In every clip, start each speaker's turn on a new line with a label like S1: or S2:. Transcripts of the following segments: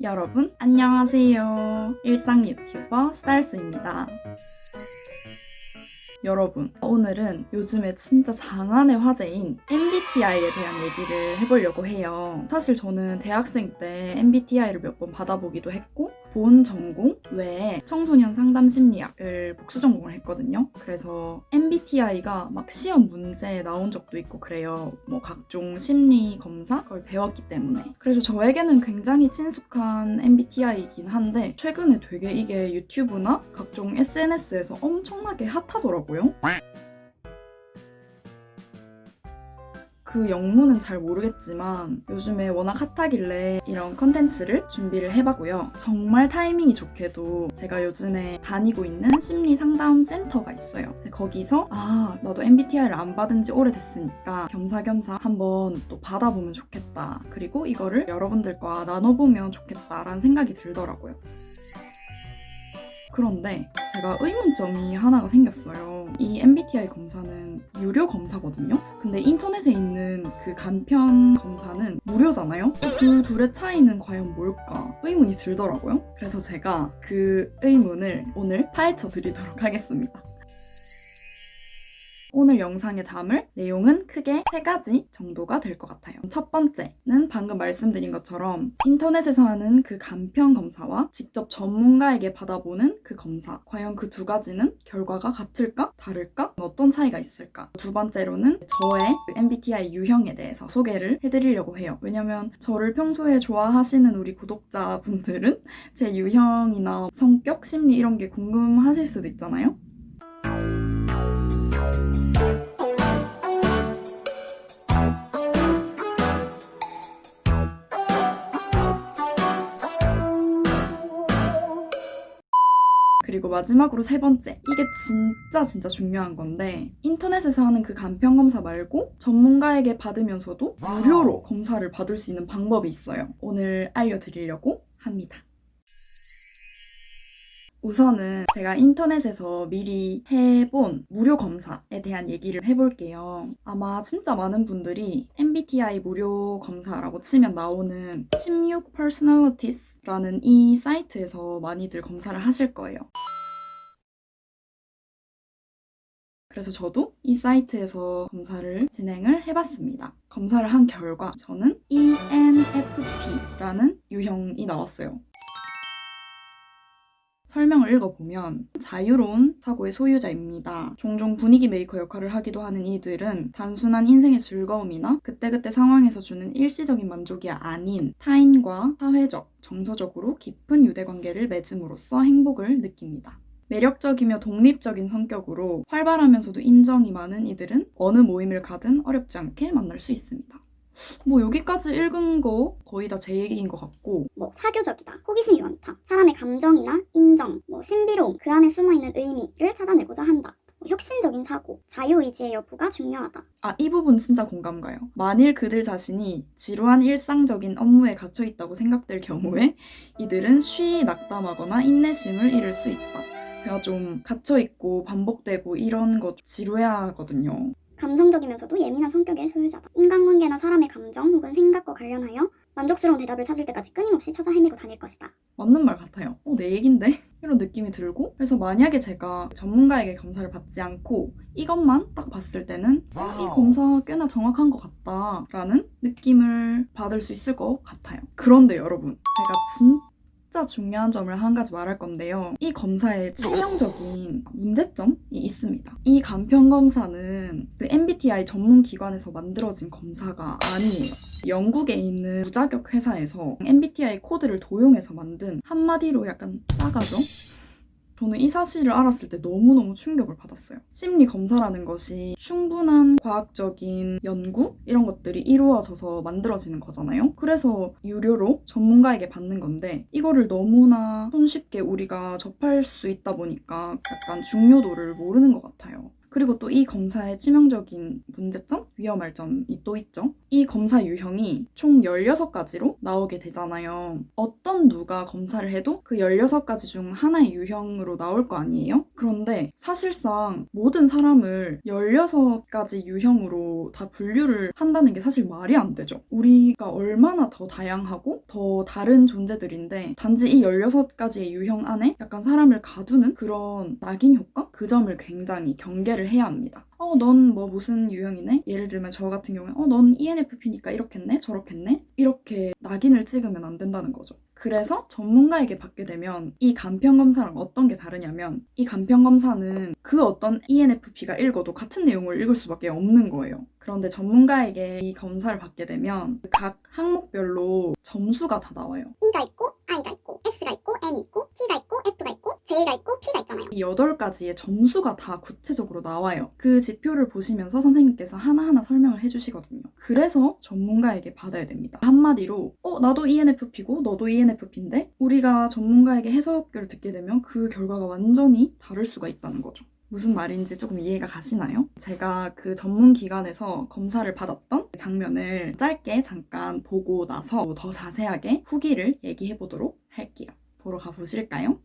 S1: 여러분, 안녕하세요. 일상 유튜버 수달수입니다. 여러분, 오늘은 요즘에 진짜 장안의 화제인 MBTI에 대한 얘기를 해보려고 해요. 사실 저는 대학생 때 MBTI를 몇 번 받아보기도 했고 본 전공 외에 청소년 상담 심리학을 복수 전공을 했거든요. 그래서 MBTI가 막 시험 문제에 나온 적도 있고 그래요. 뭐 각종 심리 검사 그걸 배웠기 때문에. 그래서 저에게는 굉장히 친숙한 MBTI이긴 한데 최근에 되게 이게 유튜브나 각종 SNS에서 엄청나게 핫하더라고요. 그 영문은 잘 모르겠지만 요즘에 워낙 핫하길래 이런 컨텐츠를 준비를 해봤고요. 정말 타이밍이 좋게도 제가 요즘에 다니고 있는 심리 상담 센터가 있어요. 거기서 나도 MBTI를 안 받은 지 오래됐으니까 겸사겸사 한번 또 받아보면 좋겠다. 그리고 이거를 여러분들과 나눠보면 좋겠다라는 생각이 들더라고요. 그런데 제가 의문점이 하나가 생겼어요. 이 MBTI 검사는 유료 검사거든요? 근데 인터넷에 있는 그 간편 검사는 무료잖아요? 그 둘의 차이는 과연 뭘까? 의문이 들더라고요. 그래서 제가 그 의문을 오늘 파헤쳐 드리도록 하겠습니다. 오늘 영상에 담을 내용은 크게 3가지 정도가 될 것 같아요. 첫 번째는 방금 말씀드린 것처럼 인터넷에서 하는 그 간편 검사와 직접 전문가에게 받아보는 그 검사. 과연 그 2가지는 결과가 같을까? 다를까? 어떤 차이가 있을까? 두 번째로는 저의 MBTI 유형에 대해서 소개를 해드리려고 해요. 왜냐면 저를 평소에 좋아하시는 우리 구독자분들은 제 유형이나 성격, 심리 이런 게 궁금하실 수도 있잖아요. 그리고 마지막으로 3번째. 이게 진짜 중요한 건데 인터넷에서 하는 그 간편 검사 말고 전문가에게 받으면서도 무료로 검사를 받을 수 있는 방법이 있어요. 오늘 알려드리려고 합니다. 우선은 제가 인터넷에서 미리 해본 무료 검사에 대한 얘기를 해볼게요. 아마 진짜 많은 분들이 MBTI 무료 검사라고 치면 나오는 16 Personalities라는 이 사이트에서 많이들 검사를 하실 거예요. 그래서 저도 이 사이트에서 검사를 진행을 해봤습니다. 검사를 한 결과 저는 ENFP라는 유형이 나왔어요. 설명을 읽어보면 자유로운 사고의 소유자입니다. 종종 분위기 메이커 역할을 하기도 하는 이들은 단순한 인생의 즐거움이나 그때그때 상황에서 주는 일시적인 만족이 아닌 타인과 사회적, 정서적으로 깊은 유대관계를 맺음으로써 행복을 느낍니다. 매력적이며 독립적인 성격으로 활발하면서도 인정이 많은 이들은 어느 모임을 가든 어렵지 않게 만날 수 있습니다. 뭐 여기까지 읽은 거 거의 다 제 얘기인 것 같고
S2: 사교적이다, 호기심이 많다, 사람의 감정이나 인정, 신비로움, 그 안에 숨어있는 의미를 찾아내고자 한다, 혁신적인 사고, 자유의지의 여부가 중요하다.
S1: 이 부분 진짜 공감 가요. 만일 그들 자신이 지루한 일상적인 업무에 갇혀있다고 생각될 경우에 이들은 쉬이 낙담하거나 인내심을 잃을 수 있다. 제가 좀 갇혀있고 반복되고 이런 거 지루해하거든요.
S2: 감성적이면서도 예민한 성격의 소유자다. 인간관계나 사람의 감정 혹은 생각과 관련하여 만족스러운 대답을 찾을 때까지 끊임없이 찾아 헤매고 다닐 것이다.
S1: 맞는 말 같아요. 내 얘긴데? 이런 느낌이 들고 그래서 만약에 제가 전문가에게 검사를 받지 않고 이것만 딱 봤을 때는 이 검사 꽤나 정확한 것 같다라는 느낌을 받을 수 있을 것 같아요. 그런데 여러분, 제가 진짜 중요한 점을 한 가지 말할 건데요. 이 검사에 치명적인 문제점이 있습니다. 이 간편 검사는 그 MBTI 전문 기관에서 만들어진 검사가 아니에요. 영국에 있는 무자격 회사에서 MBTI 코드를 도용해서 만든, 한마디로 약간 짜가죠? 저는 이 사실을 알았을 때 너무너무 충격을 받았어요. 심리 검사라는 것이 충분한 과학적인 연구? 이런 것들이 이루어져서 만들어지는 거잖아요. 그래서 유료로 전문가에게 받는 건데 이거를 너무나 손쉽게 우리가 접할 수 있다 보니까 약간 중요도를 모르는 것 같아요. 그리고 또 이 검사의 치명적인 문제점, 위험할 점이 또 있죠. 이 검사 유형이 총 16가지로 나오게 되잖아요. 어떤 누가 검사를 해도 그 16가지 중 하나의 유형으로 나올 거 아니에요? 그런데 사실상 모든 사람을 16가지 유형으로 다 분류를 한다는 게 사실 말이 안 되죠. 우리가 얼마나 더 다양하고 더 다른 존재들인데 단지 이 16가지의 유형 안에 약간 사람을 가두는 그런 낙인 효과? 그 점을 굉장히 경계를 해야 합니다. 넌 뭐 무슨 유형이네? 예를 들면 저 같은 경우에 넌 ENFP니까 이렇겠네? 저렇겠네? 이렇게 낙인을 찍으면 안 된다는 거죠. 그래서 전문가에게 받게 되면 이 간편검사랑 어떤 게 다르냐면 이 간편검사는 그 어떤 ENFP가 읽어도 같은 내용을 읽을 수밖에 없는 거예요. 그런데 전문가에게 이 검사를 받게 되면 각 항목별로 점수가 다 나와요.
S2: E가 있고 I가 있고 S가 있고 N이 있고 T가 있고 F가 있고 J가 있고 P가 있잖아요.
S1: 이 8가지의 점수가 다 구체적으로 나와요. 그 지표를 보시면서 선생님께서 하나하나 설명을 해주시거든요. 그래서 전문가에게 받아야 됩니다. 한마디로 나도 ENFP고 너도 ENFP인데 우리가 전문가에게 해석을 듣게 되면 그 결과가 완전히 다를 수가 있다는 거죠. 무슨 말인지 조금 이해가 가시나요? 제가 그 전문 기관에서 검사를 받았던 장면을 짧게 잠깐 보고 나서 더 자세하게 후기를 얘기해 보도록 할게요. 보러 가보실까요?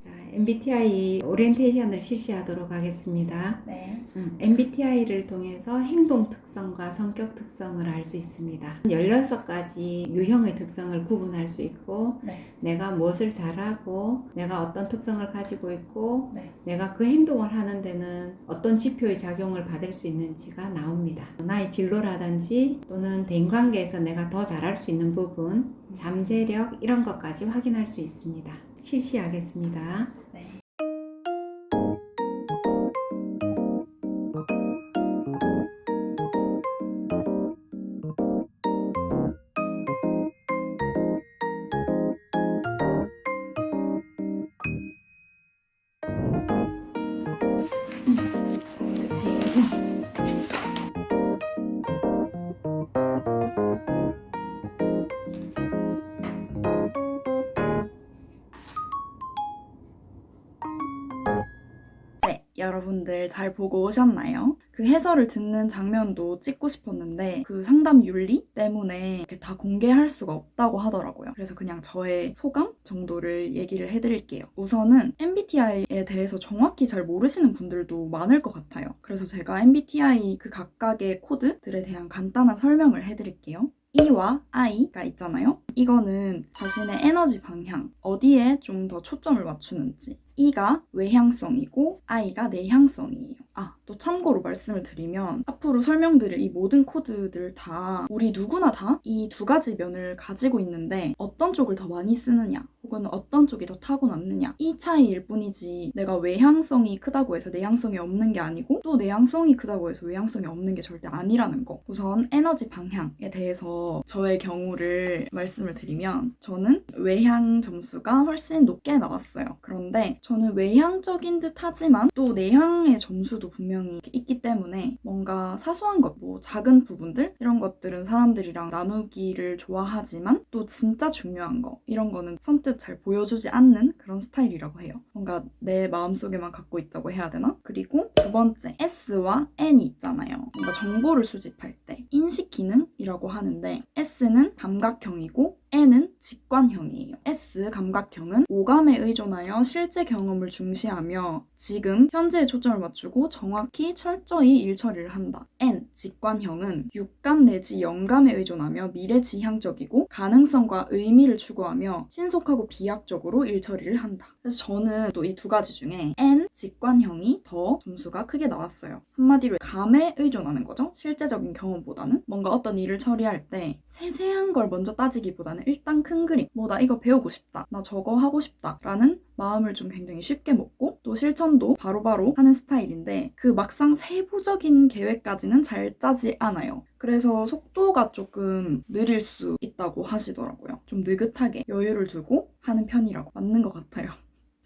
S3: 자, MBTI 오리엔테이션을 실시하도록 하겠습니다.
S1: 네.
S3: MBTI를 통해서 행동 특성과 성격 특성을 알 수 있습니다. 16가지 유형의 특성을 구분할 수 있고
S1: 네.
S3: 내가 무엇을 잘하고 내가 어떤 특성을 가지고 있고
S1: 네.
S3: 내가 그 행동을 하는 데는 어떤 지표의 작용을 받을 수 있는지가 나옵니다. 나의 진로라든지 또는 대인관계에서 내가 더 잘할 수 있는 부분, 잠재력 이런 것까지 확인할 수 있습니다. 실시하겠습니다.
S1: 네. 네, 여러분들 잘 보고 오셨나요? 그 해설을 듣는 장면도 찍고 싶었는데 그 상담 윤리 때문에 이렇게 다 공개할 수가 없다고 하더라고요. 그래서 그냥 저의 소감 정도를 얘기를 해드릴게요. 우선은 MBTI에 대해서 정확히 잘 모르시는 분들도 많을 것 같아요. 그래서 제가 MBTI 그 각각의 코드들에 대한 간단한 설명을 해드릴게요. E와 I가 있잖아요. 이거는 자신의 에너지 방향, 어디에 좀 더 초점을 맞추는지. E가 외향성이고 I가 내향성이에요. 또 참고로 말씀을 드리면 앞으로 설명드릴 이 모든 코드들 다 우리 누구나 다 이 2가지 면을 가지고 있는데 어떤 쪽을 더 많이 쓰느냐 혹은 어떤 쪽이 더 타고났느냐 이 차이일 뿐이지 내가 외향성이 크다고 해서 내향성이 없는 게 아니고 또 내향성이 크다고 해서 외향성이 없는 게 절대 아니라는 거. 우선 에너지 방향에 대해서 저의 경우를 말씀을 드리면 저는 외향 점수가 훨씬 높게 나왔어요. 그런데 저는 외향적인 듯 하지만 또 내향의 점수도 분명히 있기 때문에 뭔가 사소한 것, 뭐 작은 부분들 이런 것들은 사람들이랑 나누기를 좋아하지만 또 진짜 중요한 거 이런 거는 선뜻 잘 보여주지 않는 그런 스타일이라고 해요. 뭔가 내 마음속에만 갖고 있다고 해야 되나? 그리고 2번째 S와 N이 있잖아요. 뭔가 정보를 수집할 때 인식 기능이라고 하는데 S는 감각형이고 N은 직관형이에요. S 감각형은 오감에 의존하여 실제 경험을 중시하며 지금 현재에 초점을 맞추고 정확히 철저히 일처리를 한다. N 직관형은 육감 내지 영감에 의존하며 미래지향적이고 가능성과 의미를 추구하며 신속하고 비약적으로 일처리를 한다. 그래서 저는 또 이 2가지 중에 N 직관형이 더 점수가 크게 나왔어요. 한마디로 감에 의존하는 거죠. 실제적인 경험보다는 뭔가 어떤 일을 처리할 때 세세한 걸 먼저 따지기보다는 일단 큰 그림, 나 이거 배우고 싶다, 나 저거 하고 싶다 라는 마음을 좀 굉장히 쉽게 먹고 또 실천도 바로바로 하는 스타일인데 그 막상 세부적인 계획까지는 잘 짜지 않아요. 그래서 속도가 조금 느릴 수 있다고 하시더라고요. 좀 느긋하게 여유를 두고 하는 편이라고. 맞는 것 같아요.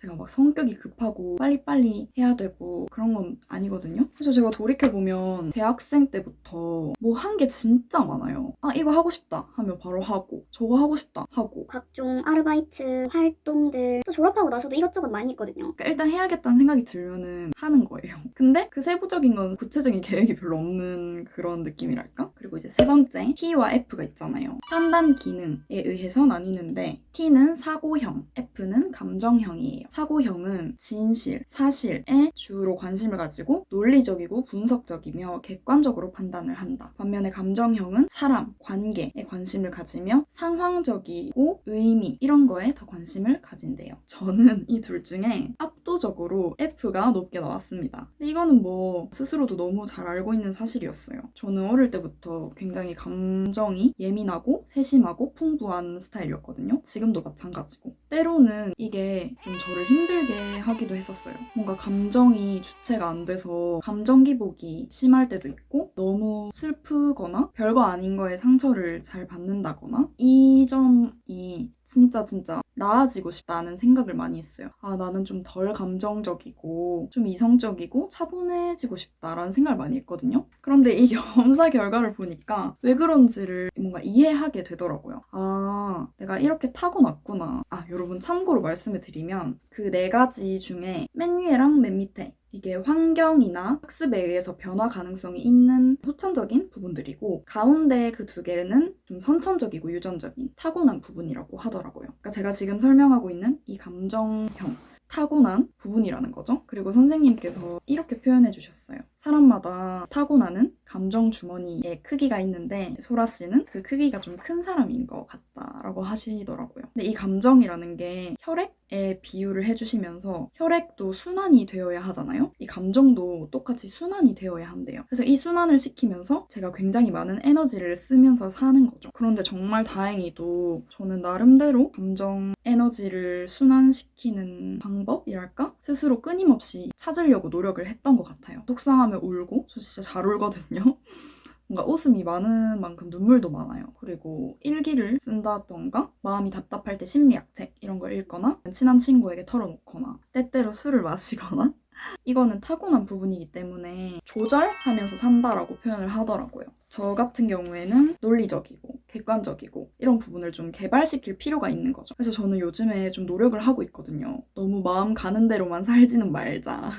S1: 제가 막 성격이 급하고 빨리빨리 해야 되고 그런 건 아니거든요. 그래서 제가 돌이켜보면 대학생 때부터 뭐 한 게 진짜 많아요. 아, 이거 하고 싶다 하면 바로 하고, 저거 하고 싶다 하고.
S2: 각종 아르바이트 활동들 또 졸업하고 나서도 이것저것 많이 있거든요.
S1: 그러니까 일단 해야겠다는 생각이 들면은 하는 거예요. 근데 그 세부적인 건 구체적인 계획이 별로 없는 그런 느낌이랄까? 그리고 이제 세 번째, T와 F가 있잖아요. 판단 기능에 의해서 나뉘는데 T는 사고형, F는 감정형이에요. 사고형은 진실, 사실에 주로 관심을 가지고 논리적이고 분석적이며 객관적으로 판단을 한다. 반면에 감정형은 사람, 관계에 관심을 가지며 상황적이고 의미 이런 거에 더 관심을 가진대요. 저는 이 둘 중에 압도적으로 F가 높게 나왔습니다. 근데 이거는 뭐 스스로도 너무 잘 알고 있는 사실이었어요. 저는 어릴 때부터 굉장히 감정이 예민하고 세심하고 풍부한 스타일이었거든요. 지금도 마찬가지고. 때로는 이게 좀 저를 힘들게 하기도 했었어요. 뭔가 감정이 주체가 안 돼서 감정 기복이 심할 때도 있고 너무 슬프거나 별거 아닌 거에 상처를 잘 받는다거나 이 점이 진짜 나아지고 싶다는 생각을 많이 했어요. 아, 나는 좀 덜 감정적이고 좀 이성적이고 차분해지고 싶다라는 생각을 많이 했거든요. 그런데 이 검사 결과를 보니까 왜 그런지를 뭔가 이해하게 되더라고요. 아, 내가 이렇게 타고났구나. 아, 여러분 참고로 말씀을 드리면 그 4가지 중에 맨 위에랑 맨 밑에 이게 환경이나 학습에 의해서 변화 가능성이 있는 후천적인 부분들이고 가운데 그 2개는 좀 선천적이고 유전적인 타고난 부분이라고 하더라고요. 그러니까 제가 지금 설명하고 있는 이 감정형 타고난 부분이라는 거죠. 그리고 선생님께서 이렇게 표현해 주셨어요. 사람마다 타고나는 감정 주머니의 크기가 있는데 소라 씨는 그 크기가 좀 큰 사람인 것 같다라고 하시더라고요. 근데 이 감정이라는 게 혈액에 비유를 해주시면서 혈액도 순환이 되어야 하잖아요. 이 감정도 똑같이 순환이 되어야 한대요. 그래서 이 순환을 시키면서 제가 굉장히 많은 에너지를 쓰면서 사는 거죠. 그런데 정말 다행히도 저는 나름대로 감정 에너지를 순환시키는 방법이랄까? 스스로 끊임없이 찾으려고 노력을 했던 것 같아요. 속상하면 울고, 저 진짜 잘 울거든요. 뭔가 웃음이 많은 만큼 눈물도 많아요. 그리고 일기를 쓴다던가 마음이 답답할 때 심리학 책 이런 걸 읽거나 친한 친구에게 털어놓거나 때때로 술을 마시거나 이거는 타고난 부분이기 때문에 조절하면서 산다라고 표현을 하더라고요. 저 같은 경우에는 논리적이고 객관적이고 이런 부분을 좀 개발시킬 필요가 있는 거죠. 그래서 저는 요즘에 좀 노력을 하고 있거든요. 너무 마음 가는 대로만 살지는 말자.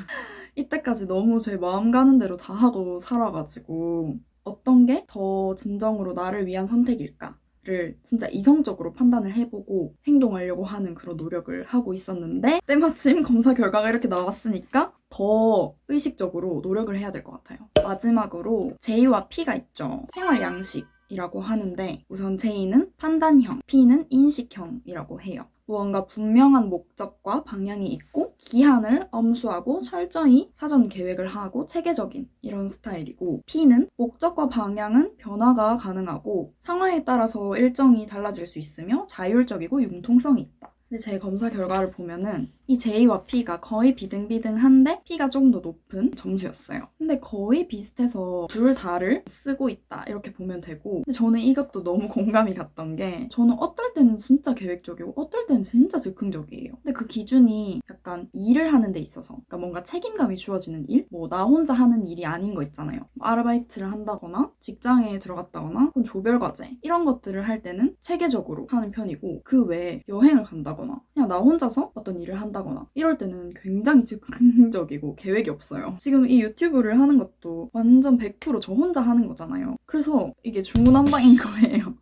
S1: 이때까지 너무 제 마음 가는 대로 다 하고 살아가지고 어떤 게 더 진정으로 나를 위한 선택일까를 진짜 이성적으로 판단을 해보고 행동하려고 하는 그런 노력을 하고 있었는데 때마침 검사 결과가 이렇게 나왔으니까 더 의식적으로 노력을 해야 될 것 같아요. 마지막으로 J와 P가 있죠. 생활 양식이라고 하는데 우선 J는 판단형, P는 인식형이라고 해요. 무언가 분명한 목적과 방향이 있고 기한을 엄수하고 철저히 사전 계획을 하고 체계적인 이런 스타일이고 P는 목적과 방향은 변화가 가능하고 상황에 따라서 일정이 달라질 수 있으며 자율적이고 융통성이 있다. 근데 제 검사 결과를 보면은 이 J와 P가 거의 비등비등한데 P가 조금 더 높은 점수였어요. 근데 거의 비슷해서 둘 다를 쓰고 있다 이렇게 보면 되고 근데 저는 이것도 너무 공감이 갔던 게 저는 어떨 때는 진짜 계획적이고 어떨 때는 진짜 즉흥적이에요. 근데 그 기준이 약간 일을 하는 데 있어서 그러니까 뭔가 책임감이 주어지는 일? 뭐 나 혼자 하는 일이 아닌 거 있잖아요. 아르바이트를 한다거나 직장에 들어갔다거나 혹은 조별과제 이런 것들을 할 때는 체계적으로 하는 편이고 그 외에 여행을 간다거나 그냥 나 혼자서 어떤 일을 한다거나 이럴 때는 굉장히 즉흥적이고 계획이 없어요. 지금 이 유튜브를 하는 것도 완전 100%저 혼자 하는 거잖아요. 그래서 이게 중구난방인 거예요.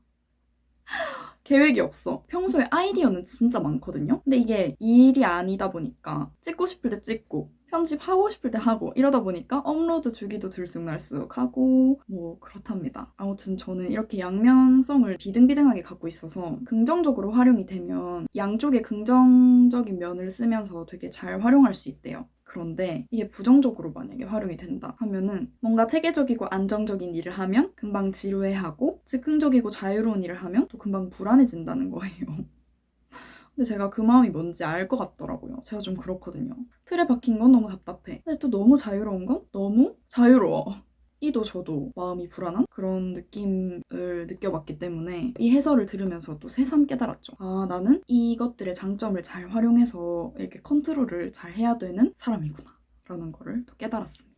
S1: 계획이 없어. 평소에 아이디어는 진짜 많거든요. 근데 이게 일이 아니다 보니까 찍고 싶을 때 찍고 편집하고 싶을 때 하고 이러다 보니까 업로드 주기도 들쑥날쑥 하고 뭐 그렇답니다. 아무튼 저는 이렇게 양면성을 비등비등하게 갖고 있어서 긍정적으로 활용이 되면 양쪽의 긍정적인 면을 쓰면서 되게 잘 활용할 수 있대요. 그런데 이게 부정적으로 만약에 활용이 된다 하면은 뭔가 체계적이고 안정적인 일을 하면 금방 지루해하고 즉흥적이고 자유로운 일을 하면 또 금방 불안해진다는 거예요. 근데 제가 그 마음이 뭔지 알 것 같더라고요. 제가 좀 그렇거든요. 틀에 박힌 건 너무 답답해. 근데 또 너무 자유로운 건 너무 자유로워. 이도 저도 마음이 불안한 그런 느낌을 느껴봤기 때문에 이 해설을 들으면서 또 새삼 깨달았죠. 아, 나는 이것들의 장점을 잘 활용해서 이렇게 컨트롤을 잘 해야 되는 사람이구나 라는 거를 또 깨달았습니다.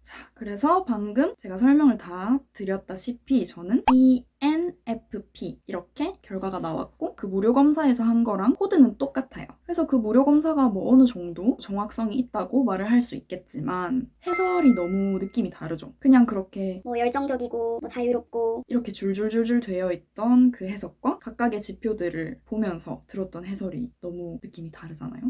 S1: 자, 그래서 방금 제가 설명을 다 드렸다시피 저는 ENFP 이렇게 결과가 나왔고 그 무료 검사에서 한 거랑 코드는 똑같아요. 그래서 그 무료 검사가 뭐 어느 정도 정확성이 있다고 말을 할 수 있겠지만 해설이 너무 느낌이 다르죠. 그냥 그렇게
S2: 뭐 열정적이고 뭐 자유롭고
S1: 이렇게 줄줄줄줄 되어 있던 그 해석과 각각의 지표들을 보면서 들었던 해설이 너무 느낌이 다르잖아요.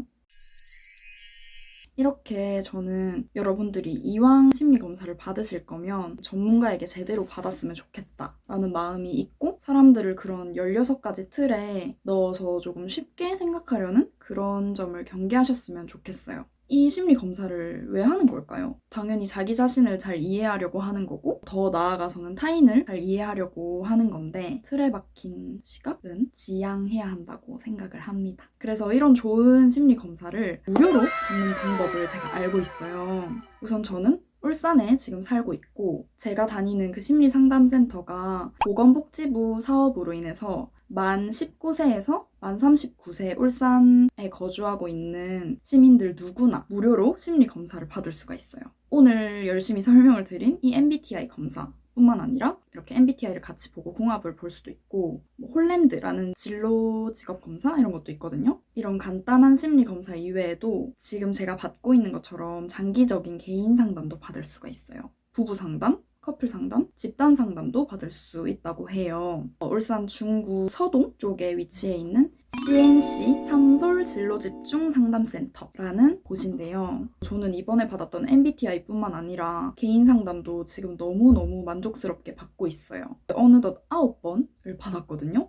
S1: 이렇게 저는 여러분들이 이왕 심리검사를 받으실 거면 전문가에게 제대로 받았으면 좋겠다라는 마음이 있고 사람들을 그런 16가지 틀에 넣어서 조금 쉽게 생각하려는 그런 점을 경계하셨으면 좋겠어요. 이 심리 검사를 왜 하는 걸까요? 당연히 자기 자신을 잘 이해하려고 하는 거고 더 나아가서는 타인을 잘 이해하려고 하는 건데 틀에 박힌 시각은 지양해야 한다고 생각을 합니다. 그래서 이런 좋은 심리 검사를 무료로 받는 방법을 제가 알고 있어요. 우선 저는 울산에 지금 살고 있고 제가 다니는 그 심리상담센터가 보건복지부 사업으로 인해서 만 19세에서 만 39세 울산에 거주하고 있는 시민들 누구나 무료로 심리검사를 받을 수가 있어요. 오늘 열심히 설명을 드린 이 MBTI 검사 뿐만 아니라 이렇게 MBTI를 같이 보고 궁합을 볼 수도 있고 뭐 홀랜드라는 진로 직업 검사 이런 것도 있거든요. 이런 간단한 심리 검사 이외에도 지금 제가 받고 있는 것처럼 장기적인 개인 상담도 받을 수가 있어요. 부부 상담, 커플 상담, 집단 상담도 받을 수 있다고 해요. 울산 중구 서동 쪽에 위치해 있는 CNC 참솔 진로집중 상담센터라는 곳인데요. 저는 이번에 받았던 MBTI뿐만 아니라 개인 상담도 지금 너무너무 만족스럽게 받고 있어요. 어느덧 9번을 받았거든요.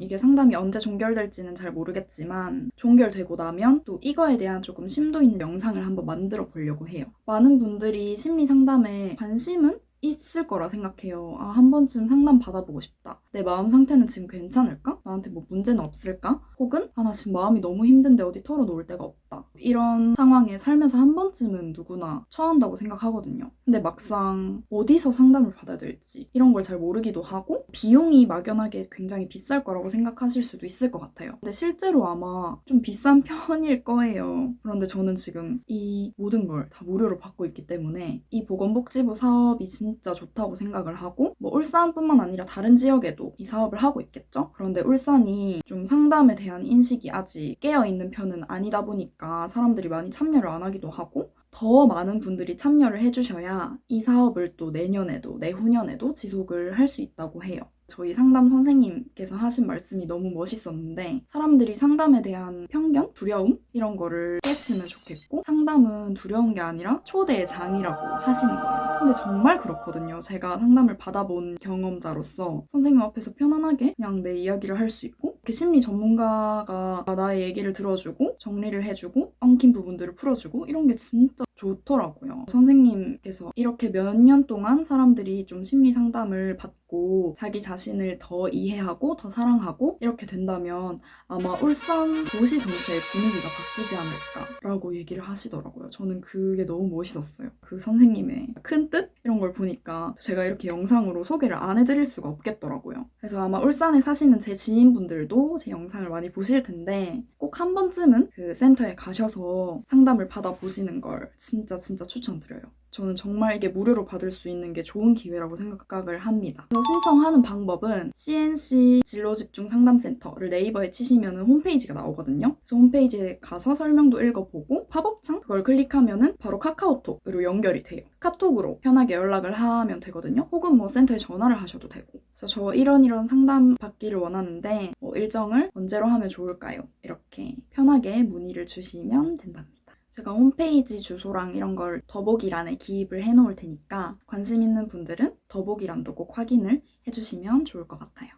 S1: 이게 상담이 언제 종결될지는 잘 모르겠지만 종결되고 나면 또 이거에 대한 조금 심도 있는 영상을 한번 만들어 보려고 해요. 많은 분들이 심리 상담에 관심은 있을 거라 생각해요. 아, 한 번쯤 상담 받아보고 싶다. 내 마음 상태는 지금 괜찮을까? 나한테 뭐 문제는 없을까? 혹은 아, 나 지금 마음이 너무 힘든데 어디 털어놓을 데가 없다. 이런 상황에 살면서 한 번쯤은 누구나 처한다고 생각하거든요. 근데 막상 어디서 상담을 받아야 될지 이런 걸 잘 모르기도 하고 비용이 막연하게 굉장히 비쌀 거라고 생각하실 수도 있을 것 같아요. 근데 실제로 아마 좀 비싼 편일 거예요. 그런데 저는 지금 이 모든 걸 다 무료로 받고 있기 때문에 이 보건복지부 사업이 진짜 좋다고 생각을 하고 뭐 울산뿐만 아니라 다른 지역에도 이 사업을 하고 있겠죠? 그런데 울산이 좀 상담에 대한 인식이 아직 깨어있는 편은 아니다 보니까 사람들이 많이 참여를 안 하기도 하고 더 많은 분들이 참여를 해주셔야 이 사업을 또 내년에도 내후년에도 지속을 할 수 있다고 해요. 저희 상담 선생님께서 하신 말씀이 너무 멋있었는데 사람들이 상담에 대한 편견, 두려움 이런 거를 깼으면 좋겠고 상담은 두려운 게 아니라 초대의 장이라고 하시는 거예요. 근데 정말 그렇거든요. 제가 상담을 받아본 경험자로서 선생님 앞에서 편안하게 그냥 내 이야기를 할 수 있고 이렇게 심리 전문가가 나의 얘기를 들어주고 정리를 해주고 엉킨 부분들을 풀어주고 이런 게 진짜 좋더라고요. 선생님께서 이렇게 몇 년 동안 사람들이 좀 심리 상담을 받고 자기 자신을 더 이해하고 더 사랑하고 이렇게 된다면 아마 울산 도시 전체의 분위기가 바뀌지 않을까라고 얘기를 하시더라고요. 저는 그게 너무 멋있었어요. 그 선생님의 큰 뜻? 이런 걸 보니까 제가 이렇게 영상으로 소개를 안 해드릴 수가 없겠더라고요. 그래서 아마 울산에 사시는 제 지인분들도 제 영상을 많이 보실 텐데 꼭 한 번쯤은 그 센터에 가셔서 상담을 받아보시는 걸 진짜 추천드려요. 저는 정말 이게 무료로 받을 수 있는 게 좋은 기회라고 생각을 합니다. 그래서 신청하는 방법은 CNC 진로집중 상담센터를 네이버에 치시면 홈페이지가 나오거든요. 그래서 홈페이지에 가서 설명도 읽어보고 팝업창 그걸 클릭하면 바로 카카오톡으로 연결이 돼요. 카톡으로 편하게 연락을 하면 되거든요. 혹은 뭐 센터에 전화를 하셔도 되고. 그래서 저 이런 상담 받기를 원하는데 뭐 일정을 언제로 하면 좋을까요? 이렇게 편하게 문의를 주시면 된답니다. 제가 홈페이지 주소랑 이런 걸 더보기란에 기입을 해놓을 테니까 관심 있는 분들은 더보기란도 꼭 확인을 해주시면 좋을 것 같아요.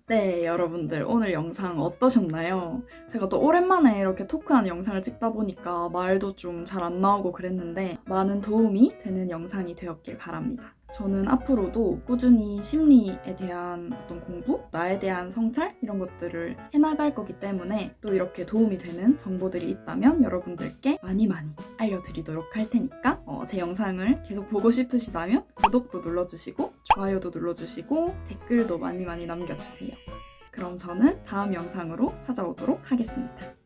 S1: 네, 여러분들 오늘 영상 어떠셨나요? 제가 또 오랜만에 이렇게 토크하는 영상을 찍다 보니까 말도 좀 잘 안 나오고 그랬는데 많은 도움이 되는 영상이 되었길 바랍니다. 저는 앞으로도 꾸준히 심리에 대한 어떤 공부, 나에 대한 성찰 이런 것들을 해나갈 거기 때문에 또 이렇게 도움이 되는 정보들이 있다면 여러분들께 많이 알려드리도록 할 테니까 제 영상을 계속 보고 싶으시다면 구독도 눌러주시고 좋아요도 눌러주시고 댓글도 많이 남겨주세요. 그럼 저는 다음 영상으로 찾아오도록 하겠습니다.